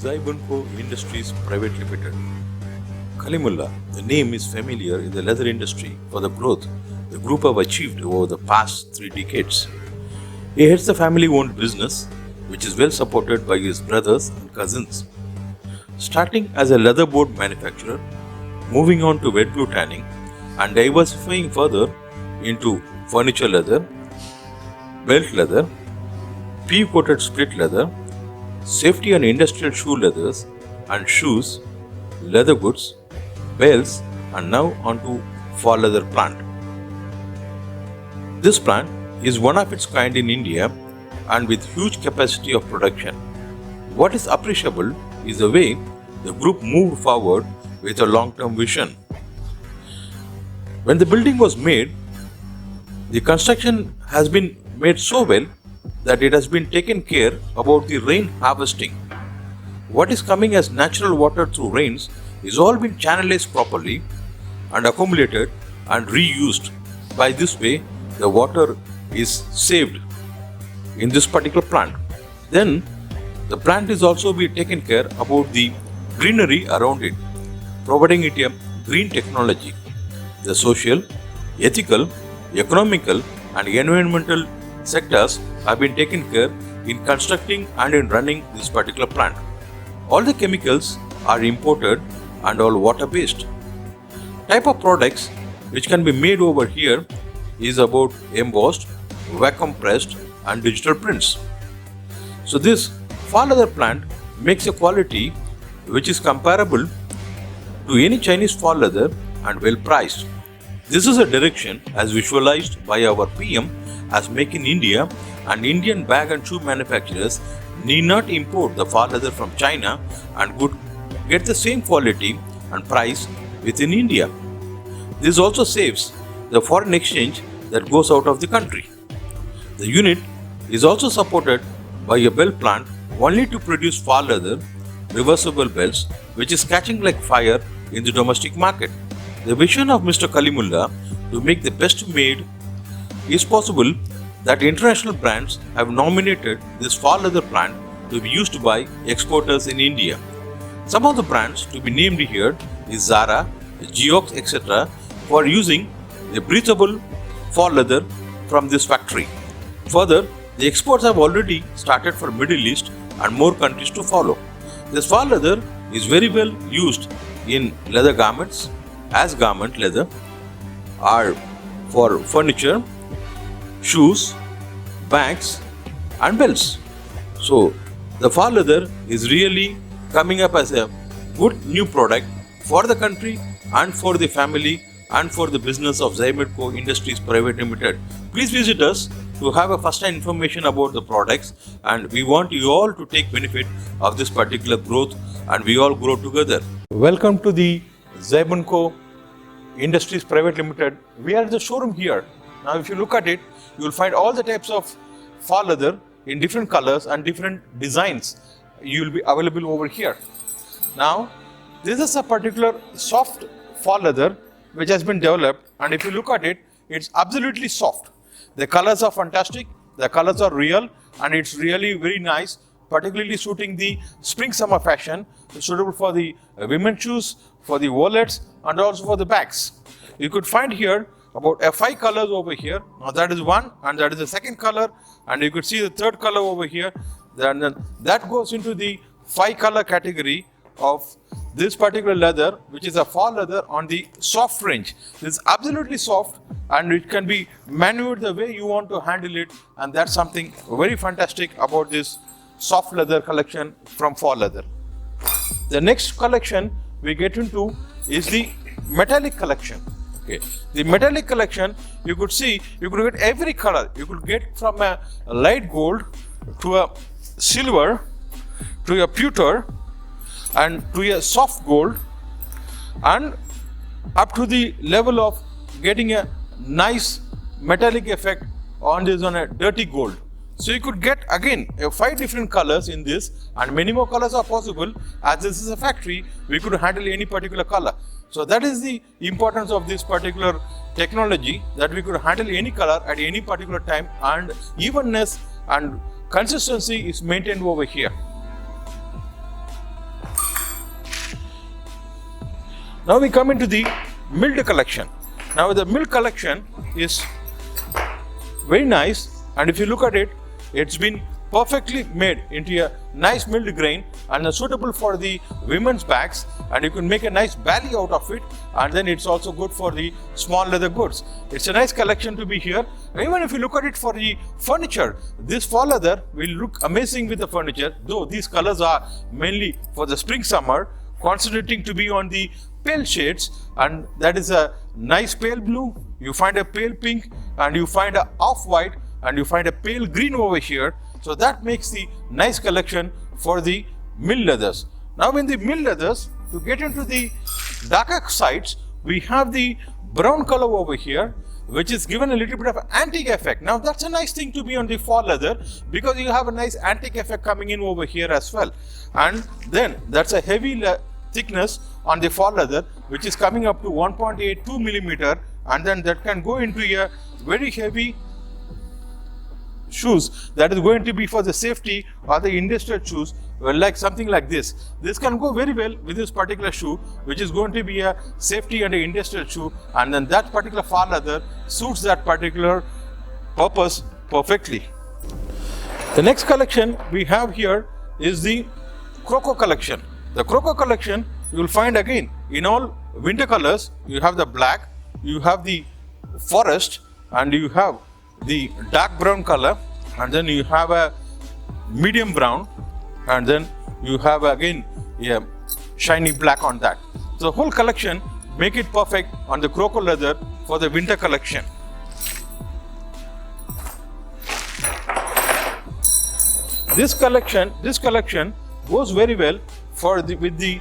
Zybanco Industries Private Limited. Kalimulla, the name is familiar in the leather industry for the growth the group have achieved over the past 3 decades. He heads the family-owned business, which is well supported by his brothers and cousins. Starting as a leather board manufacturer, moving on to wet glue tanning, and diversifying further into furniture leather, belt leather, PU-coated split leather, safety and industrial shoe leathers and shoes, leather goods, belts, and now onto fall leather plant. This plant is one of its kind in India and with huge capacity of production. What is appreciable is the way the group moved forward with a long-term vision. When the building was made, the construction has been made so well that it has been taken care about the rain harvesting. What is coming as natural water through rains is all been channelized properly and accumulated and reused. By this way, the water is saved in this particular plant. Then the plant is also be taken care about the greenery around it, providing it a green technology. The social, ethical, economical and environmental sectors have been taken care in constructing and in running this particular plant. All the chemicals are imported and all water based. Type of products which can be made over here is about embossed, vacuum pressed and digital prints. So this fall leather plant makes a quality which is comparable to any Chinese fall leather and well priced. This is a direction as visualized by our PM as Make in India, and Indian bag and shoe manufacturers need not import the fall leather from China and could get the same quality and price within India. This also saves the foreign exchange that goes out of the country. The unit is also supported by a belt plant only to produce fall leather reversible belts, which is catching like fire in the domestic market. The vision of Mr. Kalimulla to make the best made is possible that international brands have nominated this fall leather plant to be used by exporters in India. Some of the brands to be named here is Zara, Geox, etc. for using the breathable fall leather from this factory. Further, the exports have already started for Middle East and more countries to follow. This fall leather is very well used in leather garments as garment leather or for furniture, shoes, bags and belts. So the fall leather is really coming up as a good new product for the country and for the family and for the business of Zybanco Industries Private Limited. Please visit us to have a first-hand information about the products, and we want you all to take benefit of this particular growth and we all grow together. Welcome to the Zybanco Industries Private Limited. We are at the showroom here. Now if you look at it, you will find all the types of fall leather in different colors and different designs. You will be available over here. Now this is a particular soft fall leather which has been developed, and if you look at it, it's absolutely soft. The colors are fantastic, the colors are real, and it's really very nice, particularly suiting the spring summer fashion. It's suitable for the women's shoes, for the wallets and also for the bags. You could find here about 5 colors over here. Now that is one, and that is the second color, and you could see the third color over here. Then that goes into the 5 color category of this particular leather, which is a fall leather on the soft range. This is absolutely soft and it can be maneuvered the way you want to handle it, and that's something very fantastic about this soft leather collection from fall leather. The next collection we get into is the metallic collection. Okay, the metallic collection, you could see you could get every color. You could get from a light gold to a silver to a pewter and to a soft gold, and up to the level of getting a nice metallic effect on this on a dirty gold. So you could get again 5 different colors in this, and many more colors are possible. As this is a factory, we could handle any particular color. So that is the importance of this particular technology, that we could handle any color at any particular time, and evenness and consistency is maintained over here. Now we come into the milled collection. Now the milled collection is very nice, and if you look at it, it's been perfectly made into a nice milled grain and suitable for the women's bags, and you can make a nice belly out of it, and then it's also good for the small leather goods. It's a nice collection to be here. Even if you look at it for the furniture, this fall leather will look amazing with the furniture, though these colors are mainly for the spring summer, concentrating to be on the pale shades, and that is a nice pale blue, you find a pale pink, and you find a off-white, and you find a pale green over here. So that makes the nice collection for the mill leathers. Now in the mill leathers, to get into the darker sides, we have the brown color over here, which is given a little bit of antique effect. Now that's a nice thing to be on the fall leather, because you have a nice antique effect coming in over here as well. And then that's a heavy thickness on the fall leather, which is coming up to 1.82 millimeter, and then that can go into a very heavy shoes that is going to be for the safety or the industrial shoes, like something like this. This can go very well with this particular shoe, which is going to be a safety and an industrial shoe, and then that particular fall leather suits that particular purpose perfectly. The next collection we have here is the Croco collection. The Croco collection you will find again in all winter colors. You have the black, you have the forest, and you have the dark brown color, and then you have a medium brown, and then you have again a shiny black on that. So the whole collection make it perfect on the Croco leather for the winter collection. This collection goes very well with the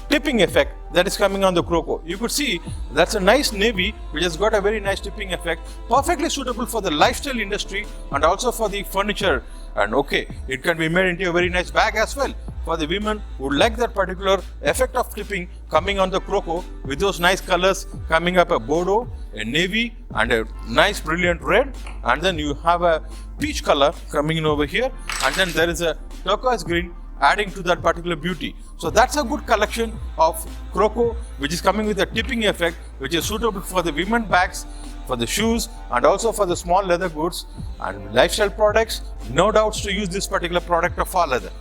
tipping effect that is coming on the Croco. You could see that's a nice navy which has got a very nice tipping effect, perfectly suitable for the lifestyle industry and also for the furniture. And okay, it can be made into a very nice bag as well for the women who like that particular effect of tipping coming on the Croco with those nice colors coming up, a bordeaux, a navy, and a nice brilliant red, and then you have a peach color coming in over here, and then there is a turquoise green adding to that particular beauty. So that's a good collection of Croco, which is coming with a tipping effect, which is suitable for the women bags, for the shoes, and also for the small leather goods and lifestyle products. No doubts to use this particular product of fall leather.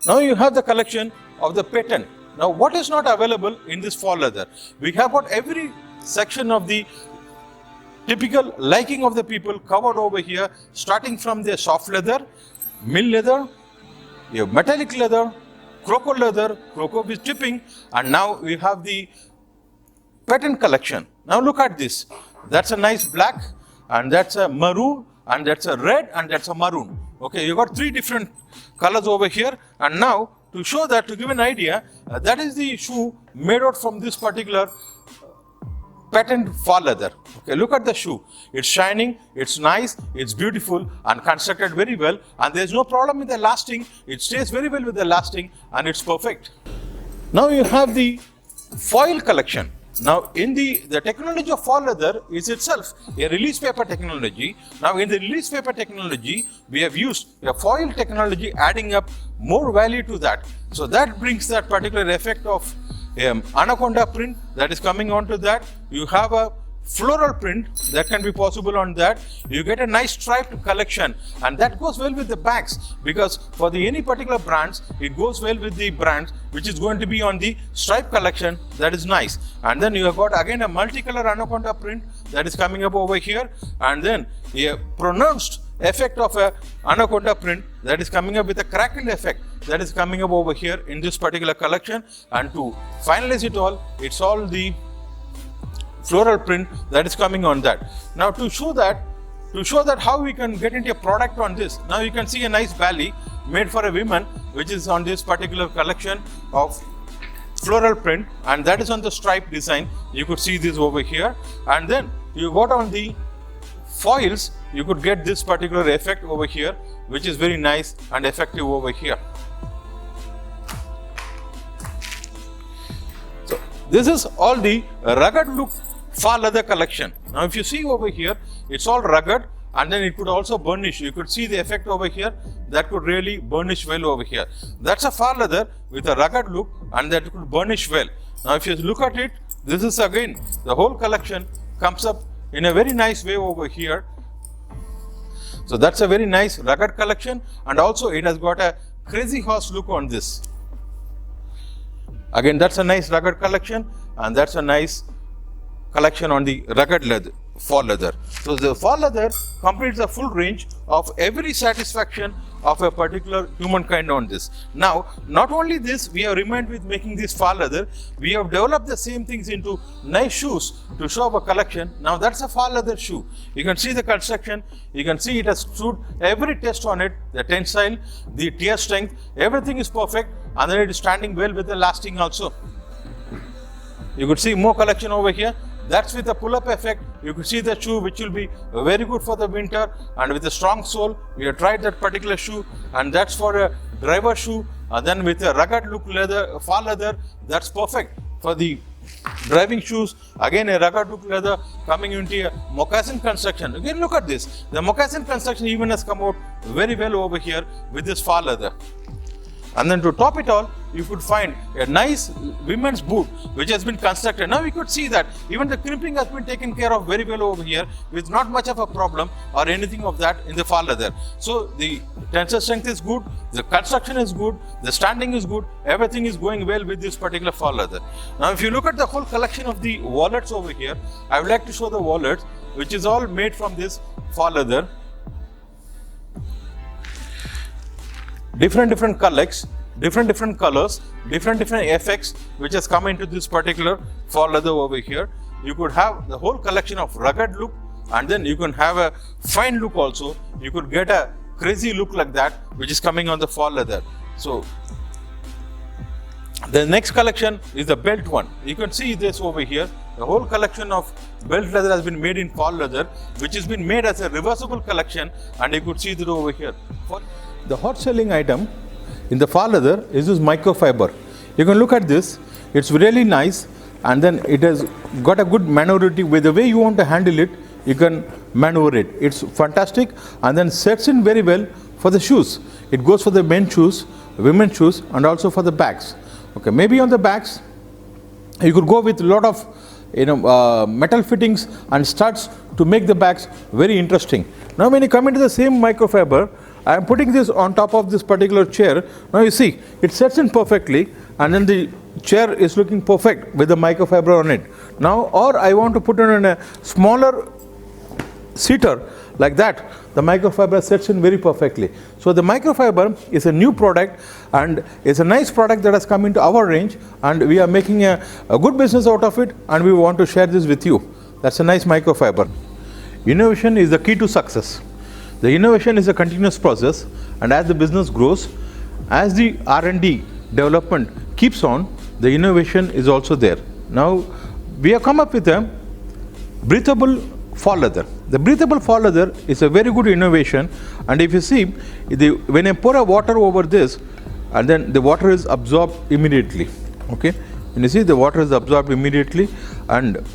Now you have the collection of the patent. Now what is not available in this fall leather? We have got every section of the typical liking of the people covered over here, starting from the soft leather, mill leather, you have metallic leather, Croco with tipping, and now we have the patent collection. Now look at this. That's a nice black, and that's a maroon, and that's a red, and that's a maroon. Okay, you got three different colors over here, and now to show that, to give an idea, that is the shoe made out from this particular patent fall leather. Okay, look at the shoe. It's shining, it's nice, it's beautiful and constructed very well, and there's no problem with the lasting. It stays very well with the lasting, and it's perfect. Now you have the foil collection. Now in the technology of fall leather is itself a release paper technology. Now in the release paper technology, we have used a foil technology, adding up more value to that. So that brings that particular effect of anaconda print that is coming onto that. You have a floral print that can be possible on that. You get a nice striped collection, and that goes well with the bags, because for the any particular brands, it goes well with the brands which is going to be on the stripe collection. That is nice. And then you have got again a multicolor anaconda print that is coming up over here, and then a pronounced effect of a anaconda print that is coming up with a crackled effect that is coming up over here in this particular collection. And to finalize it all, it's all the floral print that is coming on that. Now to show that how we can get into a product on this, now you can see a nice belly made for a woman, which is on this particular collection of floral print, and that is on the stripe design. You could see this over here, and then you got on the foils, you could get this particular effect over here, which is very nice and effective over here. So this is all the rugged look fall leather collection. Now if you see over here, it's all rugged, and then it could also burnish. You could see the effect over here that could really burnish well over here. That's a far leather with a rugged look and that could burnish well. Now if you look at it, this is again the whole collection comes up in a very nice way over here. So that's a very nice rugged collection, and also it has got a crazy horse look on this. Again, that's a nice rugged collection, and that's a nice collection on the rugged leather, fall leather. So the fall leather completes the full range of every satisfaction of a particular humankind on this. Now, not only this, we have remained with making this fall leather, we have developed the same things into nice shoes to show our collection. Now that's a fall leather shoe. You can see the construction, you can see it has stood every test on it, the tensile, the tear strength, everything is perfect, and then it is standing well with the lasting also. You could see more collection over here. That's with the pull-up effect. You can see the shoe which will be very good for the winter, and with a strong sole. We have tried that particular shoe, and that's for a driver shoe. And then with a rugged look leather, fall leather, that's perfect for the driving shoes. Again, a rugged look leather coming into a moccasin construction. Again, look at this. The moccasin construction even has come out very well over here with this fall leather. And then to top it all, you could find a nice women's boot which has been constructed. Now we could see that even the crimping has been taken care of very well over here with not much of a problem or anything of that in the fall leather. So the tensile strength is good, the construction is good, the standing is good, everything is going well with this particular fall leather. Now if you look at the whole collection of the wallets over here, I would like to show the wallets which is all made from this fall leather. Different colors, different colors, different effects which has come into this particular fall leather over here. You could have the whole collection of rugged look, and then you can have a fine look also. You could get a crazy look like that which is coming on the fall leather. So the next collection is the belt one. You can see this over here. The whole collection of belt leather has been made in fall leather, which has been made as a reversible collection, and you could see that over here. The hot selling item in the fall leather is this microfiber. You can look at this, it's really nice, and then it has got a good maneuverability. With the way you want to handle it, you can maneuver it. It's fantastic, and then sets in very well for the shoes. It goes for the men's shoes, women's shoes, and also for the bags. Okay, maybe on the bags, you could go with a lot of metal fittings and studs to make the bags very interesting. Now when you come into the same microfiber, I am putting this on top of this particular chair. Now you see, it sets in perfectly, and then the chair is looking perfect with the microfiber on it. Now, or I want to put it in a smaller seater like that, the microfiber sets in very perfectly. So the microfiber is a new product, and it's a nice product that has come into our range, and we are making a good business out of it, and we want to share this with you. That's a nice microfiber. Innovation is the key to success. The innovation is a continuous process, and as the business grows, as the R&D development keeps on, the innovation is also there. Now, we have come up with a breathable fall leather. The breathable fall leather is a very good innovation, and if you see, when I pour a water over this, and then the water is absorbed immediately. Okay, when you see, the water is absorbed immediately, and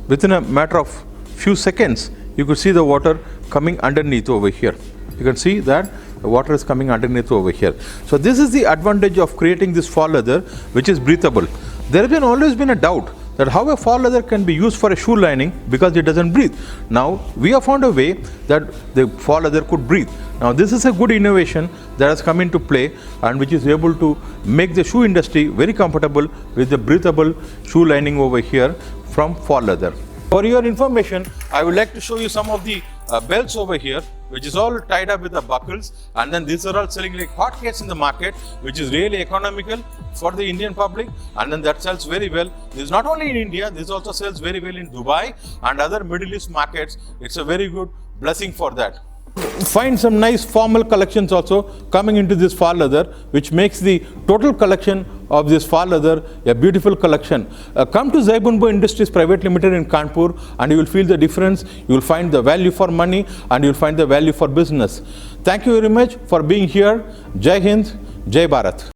within a matter of few seconds, you could see the water coming underneath over here. You can see that the water is coming underneath over here. So this is the advantage of creating this fall leather which is breathable. There has always been a doubt that how a fall leather can be used for a shoe lining because it doesn't breathe. Now we have found a way that the fall leather could breathe. Now this is a good innovation that has come into play, and which is able to make the shoe industry very comfortable with the breathable shoe lining over here from fall leather. For your information, I would like to show you some of the belts over here, which is all tied up with the buckles, and then these are all selling like hotcakes in the market, which is really economical for the Indian public, and then that sells very well. This is not only in India, this also sells very well in Dubai and other Middle East markets. It's a very good blessing for that. Find some nice formal collections also coming into this fall leather, which makes the total collection of this fall leather a beautiful collection. Come to Zaibunbo Industries Private Limited in Kanpur, and you will feel the difference. You will find the value for money, and you will find the value for business. Thank you very much for being here. Jai Hind, Jai Bharat.